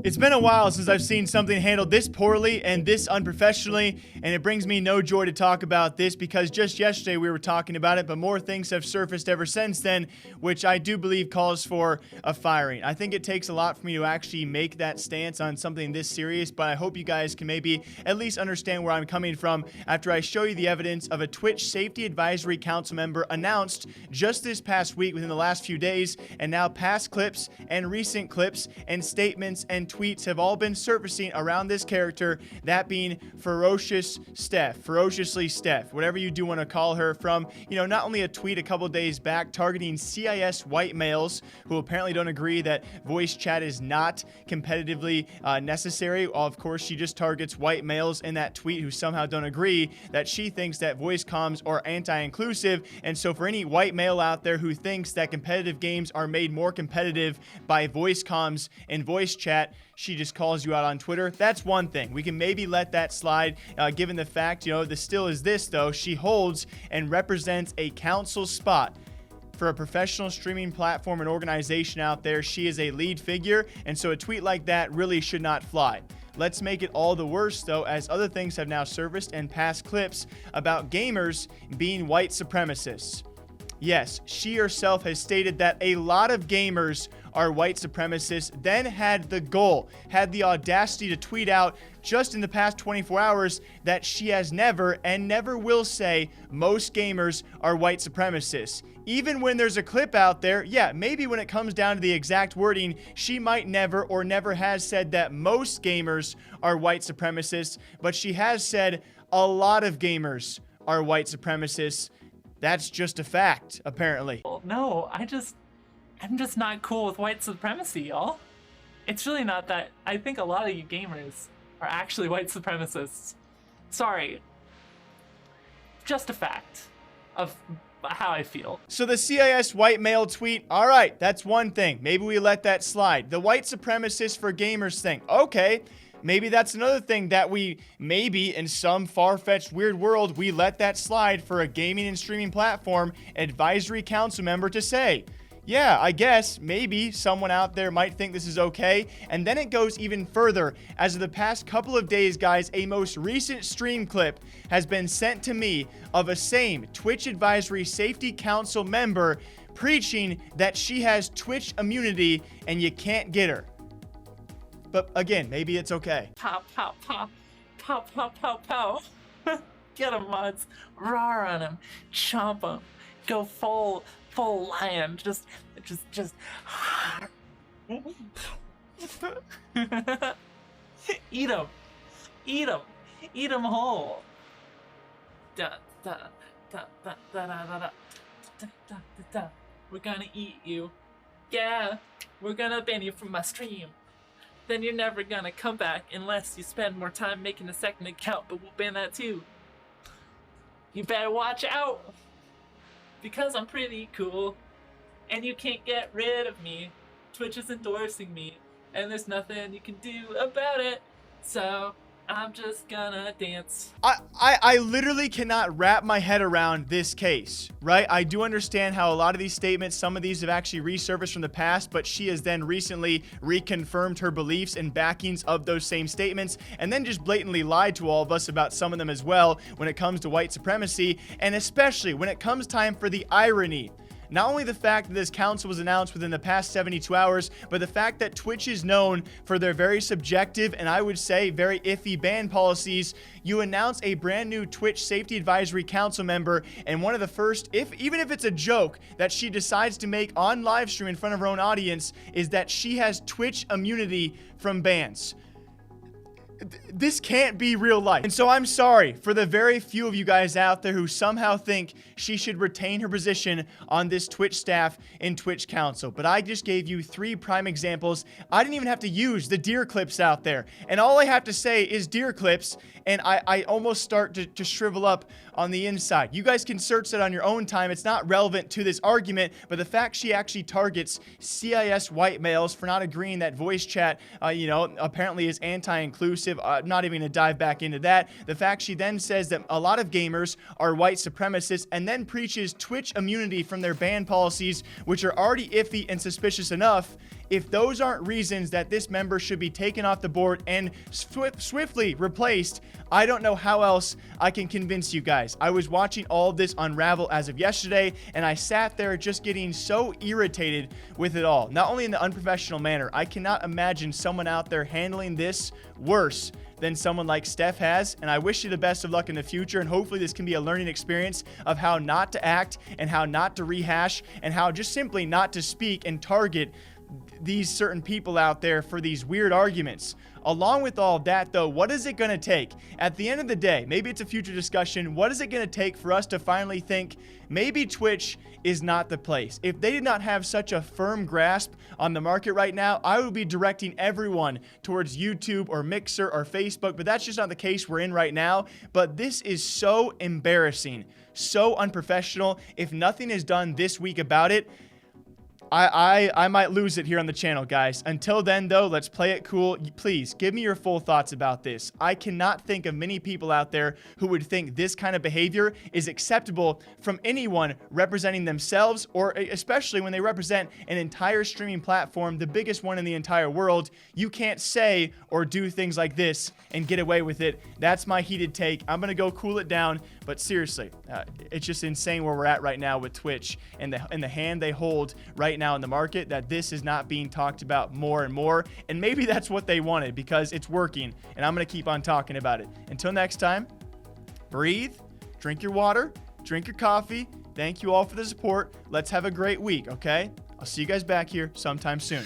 It's been a while since I've seen something handled this poorly and this unprofessionally, and it brings me no joy to talk about this because just yesterday we were talking about it, but more things have surfaced ever since then, which I do believe calls for a firing. I think it takes a lot for me to actually make that stance on something this serious, but I hope you guys can maybe at least understand where I'm coming from after I show you the evidence of a Twitch Safety Advisory Council member announced just this past week within the last few days, and now past clips and recent clips and statements and tweets have all been surfacing around this character, that being Ferociously Steph, whatever you do want to call her, from, not only a tweet a couple days back targeting CIS white males who apparently don't agree that voice chat is not competitively necessary. Of course, she just targets white males in that tweet who somehow don't agree that she thinks that voice comms are anti-inclusive. And so for any white male out there who thinks that competitive games are made more competitive by voice comms and voice chat, she just calls you out on Twitter. That's one thing. We can maybe let that slide, given the fact, the still is this, though. She holds and represents a council spot for a professional streaming platform and organization out there. She is a lead figure, and so a tweet like that really should not fly. Let's make it all the worse, though, as other things have now surfaced and past clips about gamers being white supremacists. Yes, she herself has stated that a lot of gamers are white supremacists, then had the audacity to tweet out just in the past 24 hours that she has never and never will say most gamers are white supremacists. Even when there's a clip out there, yeah, maybe when it comes down to the exact wording, she might never or never has said that most gamers are white supremacists, but she has said a lot of gamers are white supremacists. That's just a fact, apparently. No, I'm just not cool with white supremacy, y'all. It's really not that. I think a lot of you gamers are actually white supremacists. Sorry. Just a fact of how I feel. So the CIS white male tweet, all right, that's one thing. Maybe we let that slide. The white supremacist for gamers thing, okay. Maybe that's another thing that we, maybe in some far-fetched weird world, we let that slide for a gaming and streaming platform advisory council member to say, yeah, I guess maybe someone out there might think this is okay. And then it goes even further. As of the past couple of days, guys, a most recent stream clip has been sent to me of a same Twitch Advisory Safety Council member preaching that she has Twitch immunity and you can't get her. But again, maybe it's okay. Pow, pow, pow. Pow, pow, pow, pow. Get him, mods. Roar on him. Chomp him. Go full lion. Just. Eat him. Eat him. Eat him whole. Da, da, da, da, da, da, da, da, da, da, da. We're gonna eat you. Yeah, we're gonna ban you from my stream. Then you're never gonna come back unless you spend more time making a second account, but we'll ban that too. You better watch out, because I'm pretty cool, and you can't get rid of me. Twitch is endorsing me, and there's nothing you can do about it, so I'm just gonna dance. I literally cannot wrap my head around this case, right? I do understand how a lot of these statements, some of these have actually resurfaced from the past, but she has then recently reconfirmed her beliefs and backings of those same statements, and then just blatantly lied to all of us about some of them as well when it comes to white supremacy, and especially when it comes time for the irony. Not only the fact that this council was announced within the past 72 hours, but the fact that Twitch is known for their very subjective and I would say very iffy ban policies. You announce a brand new Twitch Safety Advisory Council member, and one of the first, even if it's a joke, that she decides to make on live stream in front of her own audience is that she has Twitch immunity from bans. This can't be real life. And so I'm sorry for the very few of you guys out there who somehow think she should retain her position on this Twitch staff and Twitch council. But I just gave you 3 prime examples. I didn't even have to use the deer clips out there. And all I have to say is deer clips, and I almost start to shrivel up on the inside. You guys can search that on your own time. It's not relevant to this argument, but the fact she actually targets CIS white males for not agreeing that voice chat, apparently is anti-inclusive. I'm not even going to dive back into that. The fact she then says that a lot of gamers are white supremacists and then preaches Twitch immunity from their ban policies, which are already iffy and suspicious enough, If those aren't reasons that this member should be taken off the board and swiftly replaced, I don't know how else I can convince you guys. I was watching all of this unravel as of yesterday, and I sat there just getting so irritated with it all. Not only in the unprofessional manner, I cannot imagine someone out there handling this worse than someone like Steph has, and I wish you the best of luck in the future, and hopefully this can be a learning experience of how not to act and how not to rehash and how just simply not to speak and target these certain people out there for these weird arguments. Along with all that, though, what is it going to take? At the end of the day, maybe it's a future discussion, what is it going to take for us to finally think maybe Twitch is not the place? If they did not have such a firm grasp on the market right now, I would be directing everyone towards YouTube or Mixer or Facebook, but that's just not the case we're in right now. But this is so embarrassing, so unprofessional. If nothing is done this week about it, I might lose it here on the channel, guys. Until then, though, let's play it cool. Please give me your full thoughts about this. I cannot think of many people out there who would think this kind of behavior is acceptable from anyone representing themselves, or especially when they represent an entire streaming platform, the biggest one in the entire world. You can't say or do things like this and get away with it. That's my heated take. I'm going to go cool it down. But seriously, it's just insane where we're at right now with Twitch and the hand they hold right now in the market, that this is not being talked about more and more. And maybe that's what they wanted because it's working. And I'm going to keep on talking about it. Until next time, breathe, drink your water, drink your coffee. Thank you all for the support. Let's have a great week, okay? I'll see you guys back here sometime soon.